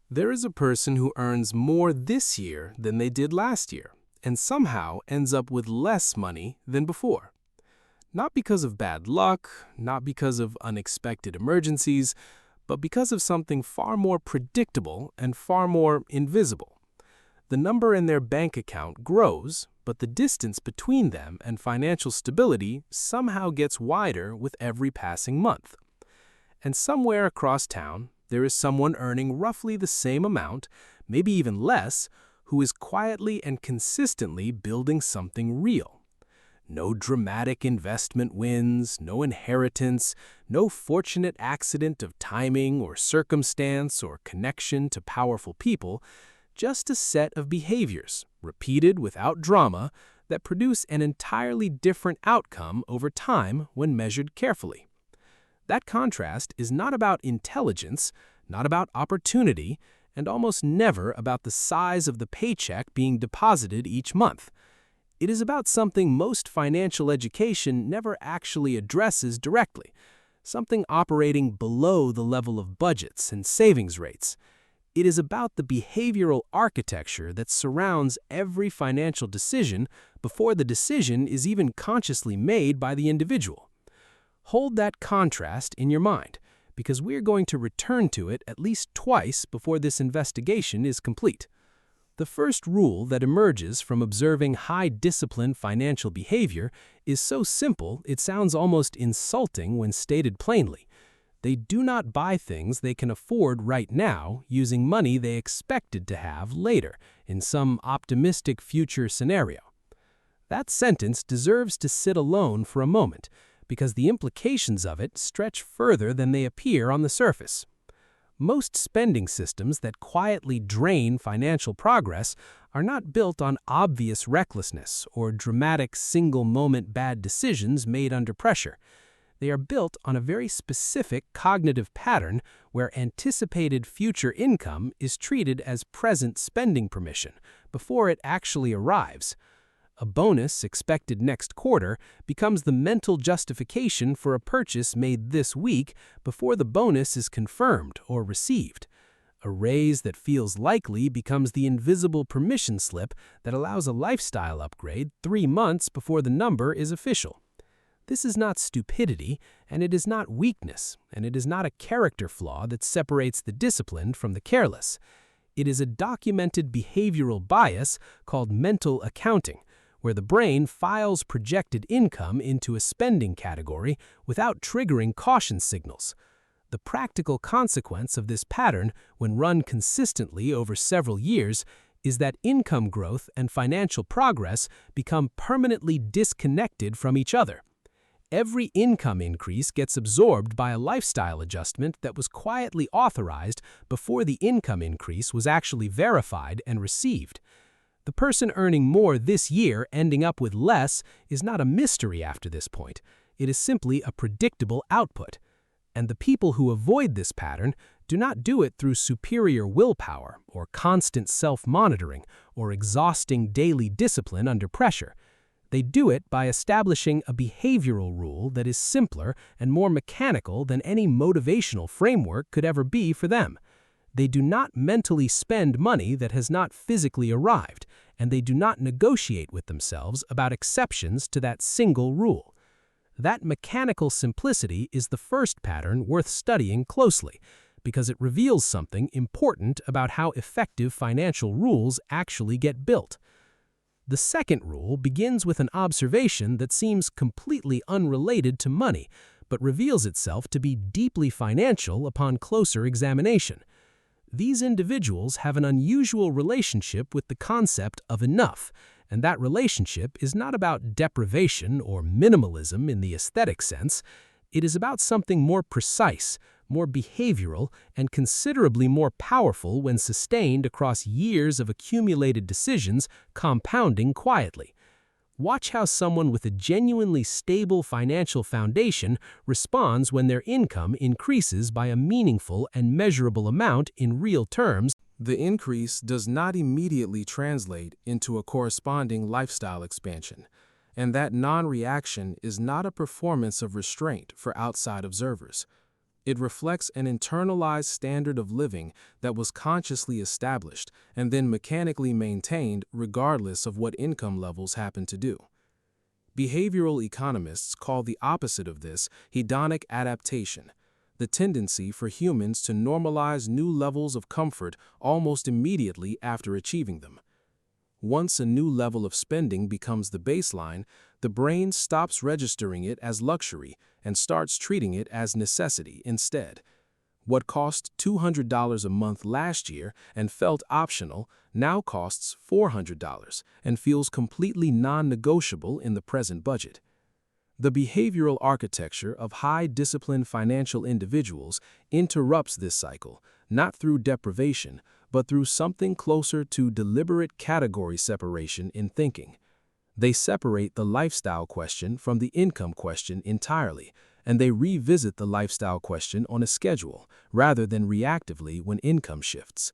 There is a person who earns more this year than they did last year, and somehow ends up with less money than before. Not because of bad luck, not because of unexpected emergencies, but because of something far more predictable and far more invisible. The number in their bank account grows, but the distance between them and financial stability somehow gets wider with every passing month. And somewhere across town, there is someone earning roughly the same amount, maybe even less, who is quietly and consistently building something real. No dramatic investment wins, no inheritance, no fortunate accident of timing or circumstance or connection to powerful people, just a set of behaviors, repeated without drama, that produce an entirely different outcome over time when measured carefully. That contrast is not about intelligence, not about opportunity, and almost never about the size of the paycheck being deposited each month. It is about something most financial education never actually addresses directly, something operating below the level of budgets and savings rates. It is about the behavioral architecture that surrounds every financial decision before the decision is even consciously made by the individual. Hold that contrast in your mind, because we're going to return to it at least twice before this investigation is complete. The first rule that emerges from observing high-discipline financial behavior is so simple it sounds almost insulting when stated plainly. They do not buy things they can afford right now using money they expected to have later in some optimistic future scenario. That sentence deserves to sit alone for a moment, because the implications of it stretch further than they appear on the surface. Most spending systems that quietly drain financial progress are not built on obvious recklessness or dramatic single-moment bad decisions made under pressure. They are built on a very specific cognitive pattern where anticipated future income is treated as present spending permission before it actually arrives. A bonus expected next quarter becomes the mental justification for a purchase made this week before the bonus is confirmed or received. A raise that feels likely becomes the invisible permission slip that allows a lifestyle upgrade 3 months before the number is official. This is not stupidity, and it is not weakness, and it is not a character flaw that separates the disciplined from the careless. It is a documented behavioral bias called mental accounting, where the brain files projected income into a spending category without triggering caution signals. The practical consequence of this pattern, when run consistently over several years, is that income growth and financial progress become permanently disconnected from each other. Every income increase gets absorbed by a lifestyle adjustment that was quietly authorized before the income increase was actually verified and received. The person earning more this year ending up with less is not a mystery after this point. It is simply a predictable output. And the people who avoid this pattern do not do it through superior willpower or constant self-monitoring or exhausting daily discipline under pressure. They do it by establishing a behavioral rule that is simpler and more mechanical than any motivational framework could ever be for them. They do not mentally spend money that has not physically arrived, and they do not negotiate with themselves about exceptions to that single rule. That mechanical simplicity is the first pattern worth studying closely, because it reveals something important about how effective financial rules actually get built. The second rule begins with an observation that seems completely unrelated to money, but reveals itself to be deeply financial upon closer examination. These individuals have an unusual relationship with the concept of enough, and that relationship is not about deprivation or minimalism in the aesthetic sense. It is about something more precise, more behavioral, and considerably more powerful when sustained across years of accumulated decisions compounding quietly. Watch how someone with a genuinely stable financial foundation responds when their income increases by a meaningful and measurable amount in real terms. The increase does not immediately translate into a corresponding lifestyle expansion, and that non-reaction is not a performance of restraint for outside observers. It reflects an internalized standard of living that was consciously established and then mechanically maintained regardless of what income levels happen to do. Behavioral economists call the opposite of this hedonic adaptation, the tendency for humans to normalize new levels of comfort almost immediately after achieving them. Once a new level of spending becomes the baseline, the brain stops registering it as luxury and starts treating it as necessity instead. What cost $200 a month last year and felt optional now costs $400 and feels completely non-negotiable in the present budget. The behavioral architecture of high-discipline financial individuals interrupts this cycle, not through deprivation, but through something closer to deliberate category separation in thinking. They separate the lifestyle question from the income question entirely, and they revisit the lifestyle question on a schedule rather than reactively when income shifts.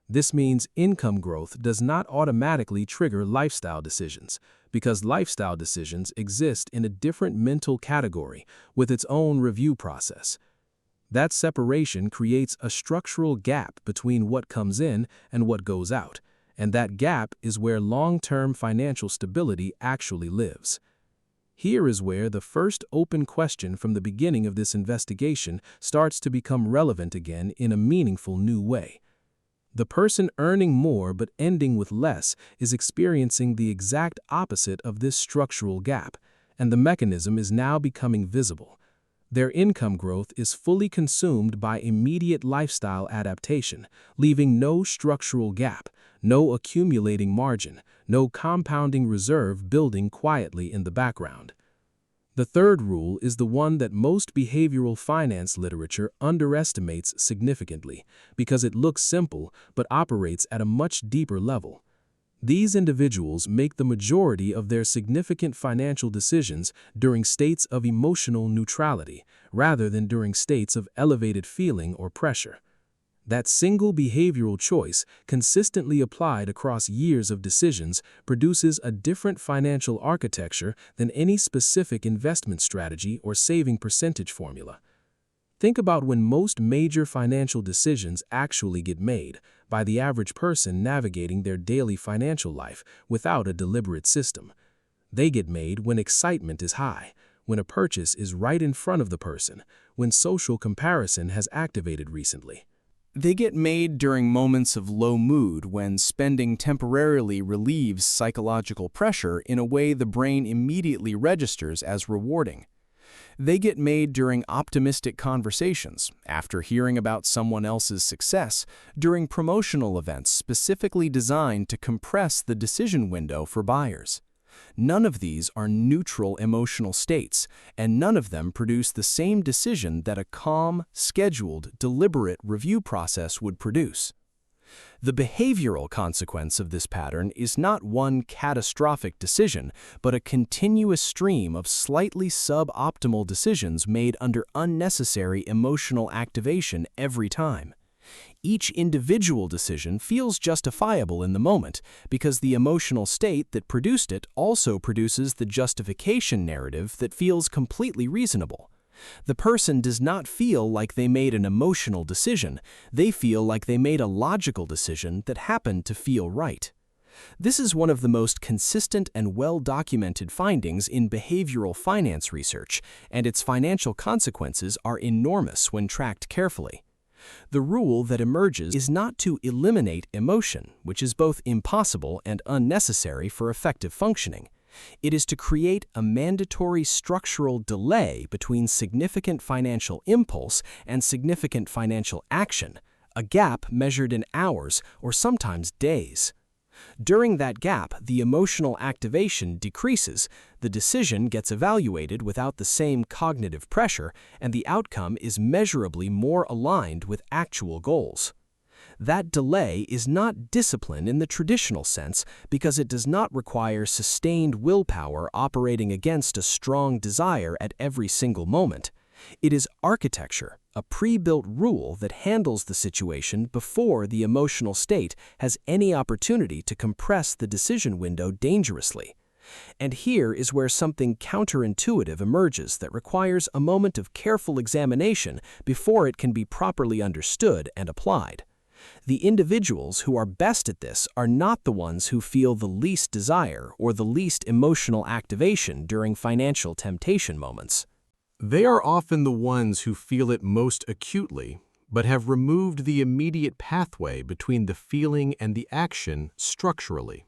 This means income growth does not automatically trigger lifestyle decisions, because lifestyle decisions exist in a different mental category with its own review process. That separation creates a structural gap between what comes in and what goes out, and that gap is where long-term financial stability actually lives. Here is where the first open question from the beginning of this investigation starts to become relevant again in a meaningful new way. The person earning more but ending with less is experiencing the exact opposite of this structural gap, and the mechanism is now becoming visible. Their income growth is fully consumed by immediate lifestyle adaptation, leaving no structural gap, no accumulating margin, no compounding reserve building quietly in the background. The third rule is the one that most behavioral finance literature underestimates significantly because it looks simple but operates at a much deeper level. These individuals make the majority of their significant financial decisions during states of emotional neutrality rather than during states of elevated feeling or pressure. That single behavioral choice, consistently applied across years of decisions, produces a different financial architecture than any specific investment strategy or saving percentage formula. Think about when most major financial decisions actually get made by the average person navigating their daily financial life without a deliberate system. They get made when excitement is high, when a purchase is right in front of the person, when social comparison has activated recently. They get made during moments of low mood when spending temporarily relieves psychological pressure in a way the brain immediately registers as rewarding. They get made during optimistic conversations, after hearing about someone else's success, during promotional events specifically designed to compress the decision window for buyers. None of these are neutral emotional states, and none of them produce the same decision that a calm, scheduled, deliberate review process would produce. The behavioral consequence of this pattern is not one catastrophic decision, but a continuous stream of slightly suboptimal decisions made under unnecessary emotional activation every time. Each individual decision feels justifiable in the moment because the emotional state that produced it also produces the justification narrative that feels completely reasonable. The person does not feel like they made an emotional decision, they feel like they made a logical decision that happened to feel right. This is one of the most consistent and well-documented findings in behavioral finance research, and its financial consequences are enormous when tracked carefully. The rule that emerges is not to eliminate emotion, which is both impossible and unnecessary for effective functioning. It is to create a mandatory structural delay between significant financial impulse and significant financial action, a gap measured in hours or sometimes days. During that gap, the emotional activation decreases, the decision gets evaluated without the same cognitive pressure, and the outcome is measurably more aligned with actual goals. That delay is not discipline in the traditional sense because it does not require sustained willpower operating against a strong desire at every single moment. It is architecture, a pre-built rule that handles the situation before the emotional state has any opportunity to compress the decision window dangerously. And here is where something counterintuitive emerges that requires a moment of careful examination before it can be properly understood and applied. The individuals who are best at this are not the ones who feel the least desire or the least emotional activation during financial temptation moments. They are often the ones who feel it most acutely, but have removed the immediate pathway between the feeling and the action structurally.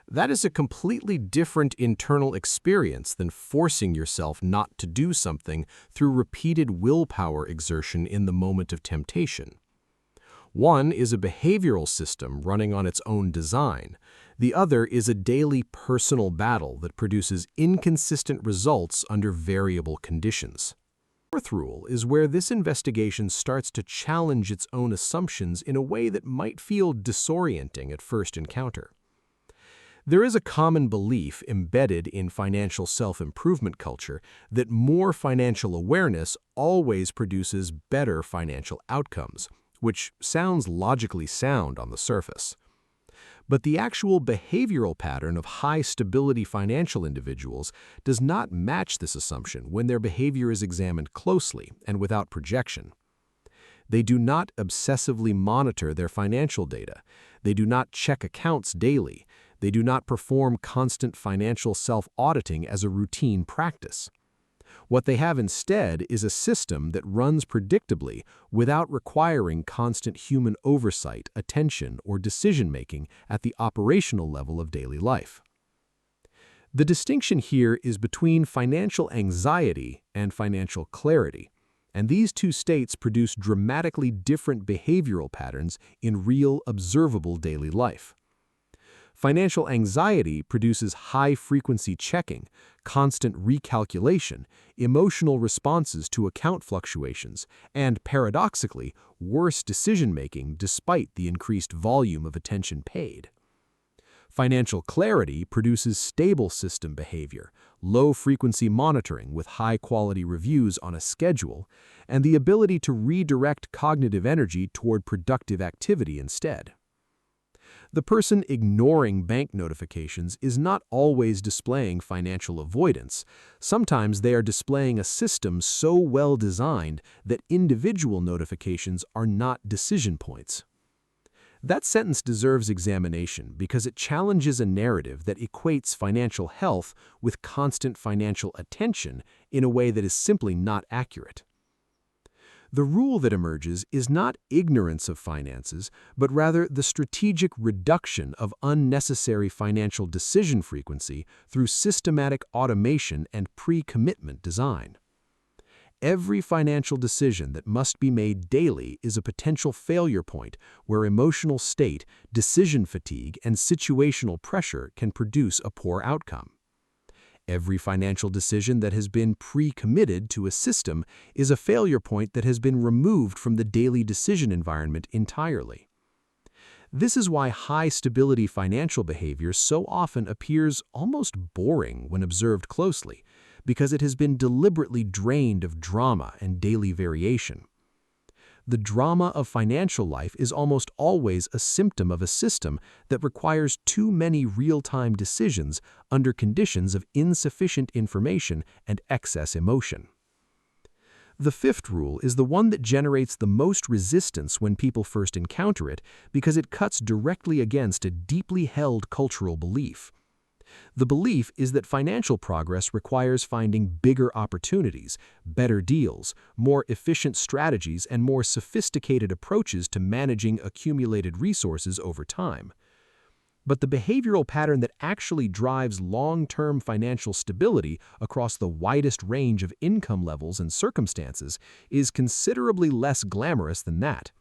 That is a completely different internal experience than forcing yourself not to do something through repeated willpower exertion in the moment of temptation. One is a behavioral system running on its own design. The other is a daily personal battle that produces inconsistent results under variable conditions. The fourth rule is where this investigation starts to challenge its own assumptions in a way that might feel disorienting at first encounter. There is a common belief embedded in financial self-improvement culture that more financial awareness always produces better financial outcomes, which sounds logically sound on the surface. But the actual behavioral pattern of high-stability financial individuals does not match this assumption when their behavior is examined closely and without projection. They do not obsessively monitor their financial data. They do not check accounts daily. They do not perform constant financial self-auditing as a routine practice. What they have instead is a system that runs predictably without requiring constant human oversight, attention, or decision-making at the operational level of daily life. The distinction here is between financial anxiety and financial clarity, and these two states produce dramatically different behavioral patterns in real, observable daily life. Financial anxiety produces high-frequency checking, constant recalculation, emotional responses to account fluctuations, and, paradoxically, worse decision-making despite the increased volume of attention paid. Financial clarity produces stable system behavior, low-frequency monitoring with high-quality reviews on a schedule, and the ability to redirect cognitive energy toward productive activity instead. The person ignoring bank notifications is not always displaying financial avoidance. Sometimes they are displaying a system so well designed that individual notifications are not decision points. That sentence deserves examination because it challenges a narrative that equates financial health with constant financial attention in a way that is simply not accurate. The rule that emerges is not ignorance of finances, but rather the strategic reduction of unnecessary financial decision frequency through systematic automation and pre-commitment design. Every financial decision that must be made daily is a potential failure point where emotional state, decision fatigue, and situational pressure can produce a poor outcome. Every financial decision that has been pre-committed to a system is a failure point that has been removed from the daily decision environment entirely. This is why high-stability financial behavior so often appears almost boring when observed closely, because it has been deliberately drained of drama and daily variation. The drama of financial life is almost always a symptom of a system that requires too many real-time decisions under conditions of insufficient information and excess emotion. The fifth rule is the one that generates the most resistance when people first encounter it because it cuts directly against a deeply held cultural belief. The belief is that financial progress requires finding bigger opportunities, better deals, more efficient strategies, and more sophisticated approaches to managing accumulated resources over time. But the behavioral pattern that actually drives long-term financial stability across the widest range of income levels and circumstances is considerably less glamorous than that.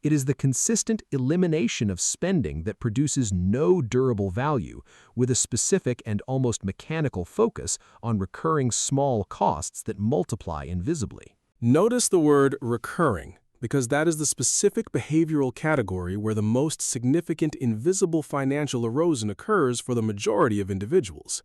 It is the consistent elimination of spending that produces no durable value, with a specific and almost mechanical focus on recurring small costs that multiply invisibly. Notice the word recurring, because that is the specific behavioral category where the most significant invisible financial erosion occurs for the majority of individuals.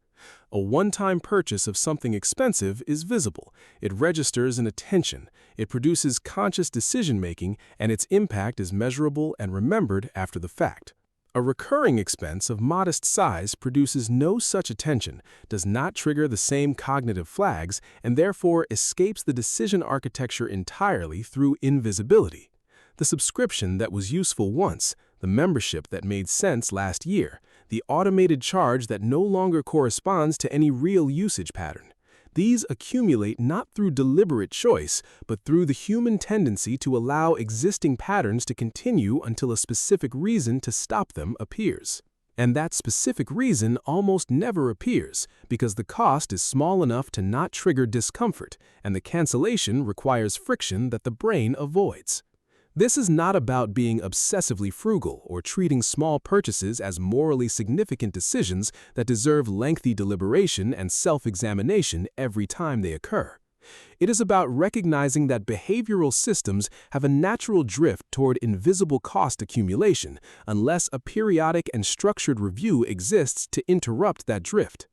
A one-time purchase of something expensive is visible. It registers in attention. It produces conscious decision-making, and its impact is measurable and remembered after the fact. A recurring expense of modest size produces no such attention, does not trigger the same cognitive flags, and therefore escapes the decision architecture entirely through invisibility. The subscription that was useful once, the membership that made sense last year, the automated charge that no longer corresponds to any real usage pattern. These accumulate not through deliberate choice, but through the human tendency to allow existing patterns to continue until a specific reason to stop them appears. And that specific reason almost never appears because the cost is small enough to not trigger discomfort, and the cancellation requires friction that the brain avoids. This is not about being obsessively frugal or treating small purchases as morally significant decisions that deserve lengthy deliberation and self-examination every time they occur. It is about recognizing that behavioral systems have a natural drift toward invisible cost accumulation unless a periodic and structured review exists to interrupt that drift.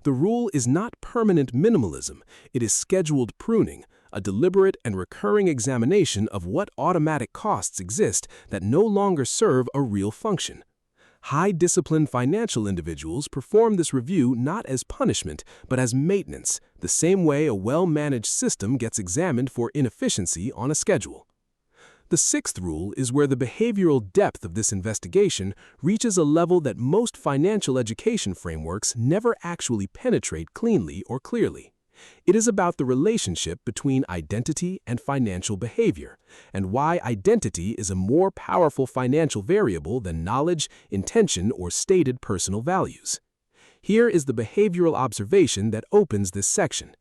The rule is not permanent minimalism, it is scheduled pruning, a deliberate and recurring examination of what automatic costs exist that no longer serve a real function. High-disciplined financial individuals perform this review not as punishment, but as maintenance, the same way a well-managed system gets examined for inefficiency on a schedule. The sixth rule is where the behavioral depth of this investigation reaches a level that most financial education frameworks never actually penetrate cleanly or clearly. It is about the relationship between identity and financial behavior, and why identity is a more powerful financial variable than knowledge, intention, or stated personal values. Here is the behavioral observation that opens this section.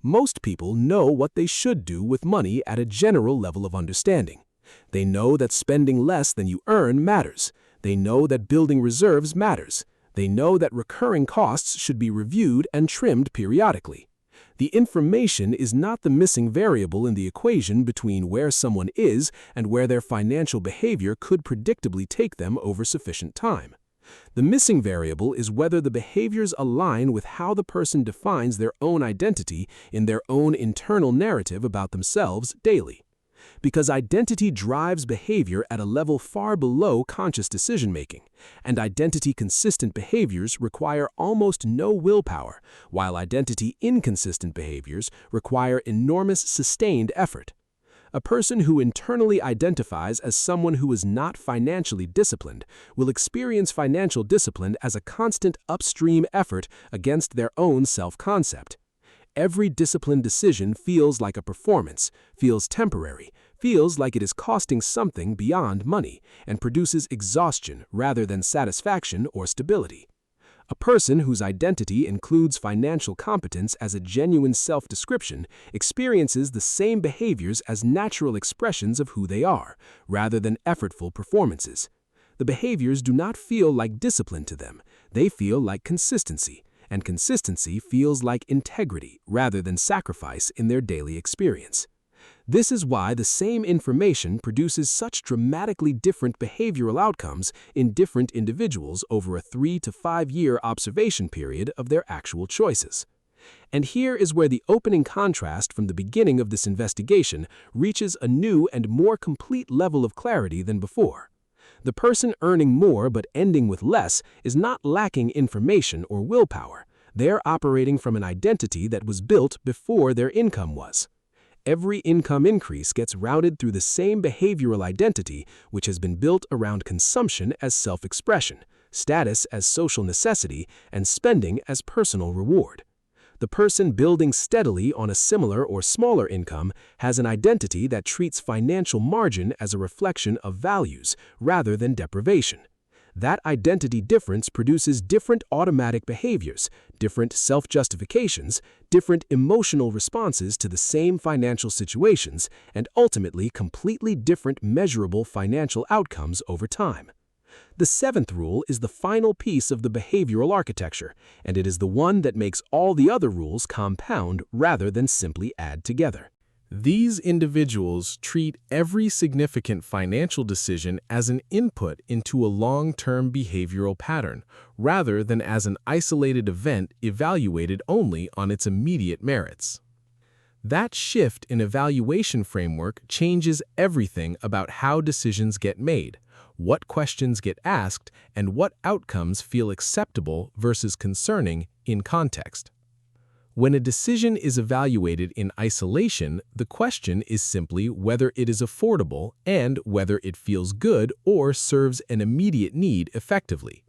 Most people know what they should do with money at a general level of understanding. They know that spending less than you earn matters. They know that building reserves matters. They know that recurring costs should be reviewed and trimmed periodically. The information is not the missing variable in the equation between where someone is and where their financial behavior could predictably take them over sufficient time. The missing variable is whether the behaviors align with how the person defines their own identity in their own internal narrative about themselves daily. Because identity drives behavior at a level far below conscious decision-making, and identity-consistent behaviors require almost no willpower, while identity-inconsistent behaviors require enormous sustained effort. A person who internally identifies as someone who is not financially disciplined will experience financial discipline as a constant upstream effort against their own self-concept. Every disciplined decision feels like a performance, feels temporary, feels like it is costing something beyond money, and produces exhaustion rather than satisfaction or stability. A person whose identity includes financial competence as a genuine self-description experiences the same behaviors as natural expressions of who they are, rather than effortful performances. The behaviors do not feel like discipline to them, they feel like consistency, and consistency feels like integrity rather than sacrifice in their daily experience. This is why the same information produces such dramatically different behavioral outcomes in different individuals over a 3 to 5 year observation period of their actual choices. And here is where the opening contrast from the beginning of this investigation reaches a new and more complete level of clarity than before. The person earning more but ending with less is not lacking information or willpower. They're operating from an identity that was built before their income was. Every income increase gets routed through the same behavioral identity which has been built around consumption as self-expression, status as social necessity, and spending as personal reward. The person building steadily on a similar or smaller income has an identity that treats financial margin as a reflection of values rather than deprivation. That identity difference produces different automatic behaviors, different self-justifications, different emotional responses to the same financial situations, and ultimately completely different measurable financial outcomes over time. The seventh rule is the final piece of the behavioral architecture, and it is the one that makes all the other rules compound rather than simply add together. These individuals treat every significant financial decision as an input into a long-term behavioral pattern, rather than as an isolated event evaluated only on its immediate merits. That shift in evaluation framework changes everything about how decisions get made, what questions get asked, and what outcomes feel acceptable versus concerning in context. When a decision is evaluated in isolation, the question is simply whether it is affordable and whether it feels good or serves an immediate need effectively.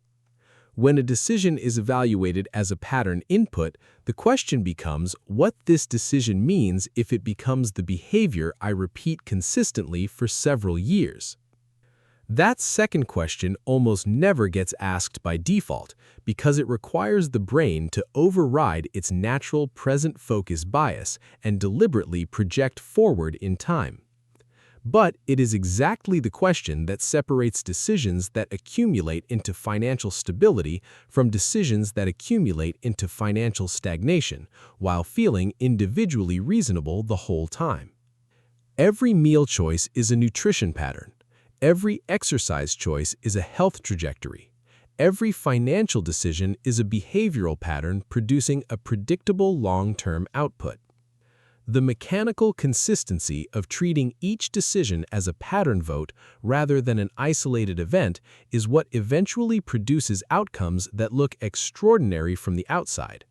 When a decision is evaluated as a pattern input, the question becomes what this decision means if it becomes the behavior I repeat consistently for several years. That second question almost never gets asked by default because it requires the brain to override its natural present focus bias and deliberately project forward in time. But it is exactly the question that separates decisions that accumulate into financial stability from decisions that accumulate into financial stagnation, while feeling individually reasonable the whole time. Every meal choice is a nutrition pattern. Every exercise choice is a health trajectory. Every financial decision is a behavioral pattern producing a predictable long-term output. The mechanical consistency of treating each decision as a pattern vote rather than an isolated event is what eventually produces outcomes that look extraordinary from the outside.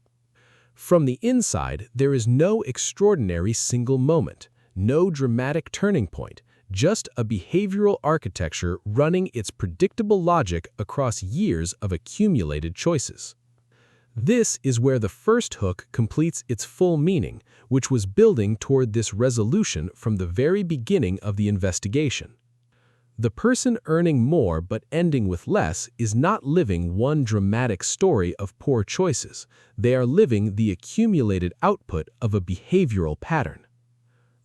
From the inside, there is no extraordinary single moment, no dramatic turning point, just a behavioral architecture running its predictable logic across years of accumulated choices. This is where the first hook completes its full meaning, which was building toward this resolution from the very beginning of the investigation. The person earning more but ending with less is not living one dramatic story of poor choices. They are living the accumulated output of a behavioral pattern.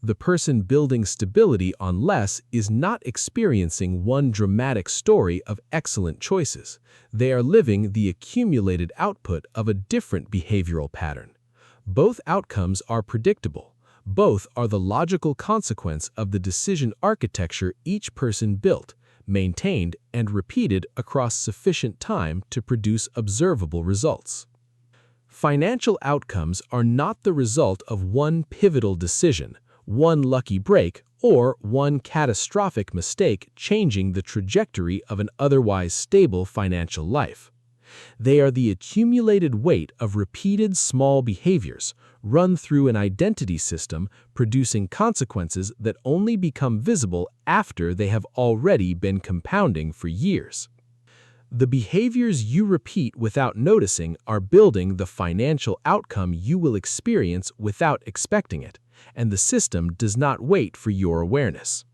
The person building stability on less is not experiencing one dramatic story of excellent choices. They are living the accumulated output of a different behavioral pattern. Both outcomes are predictable. Both are the logical consequence of the decision architecture each person built, maintained, and repeated across sufficient time to produce observable results. Financial outcomes are not the result of one pivotal decision, one lucky break, or one catastrophic mistake changing the trajectory of an otherwise stable financial life. They are the accumulated weight of repeated small behaviors run through an identity system producing consequences that only become visible after they have already been compounding for years. The behaviors you repeat without noticing are building the financial outcome you will experience without expecting it, and the system does not wait for your awareness.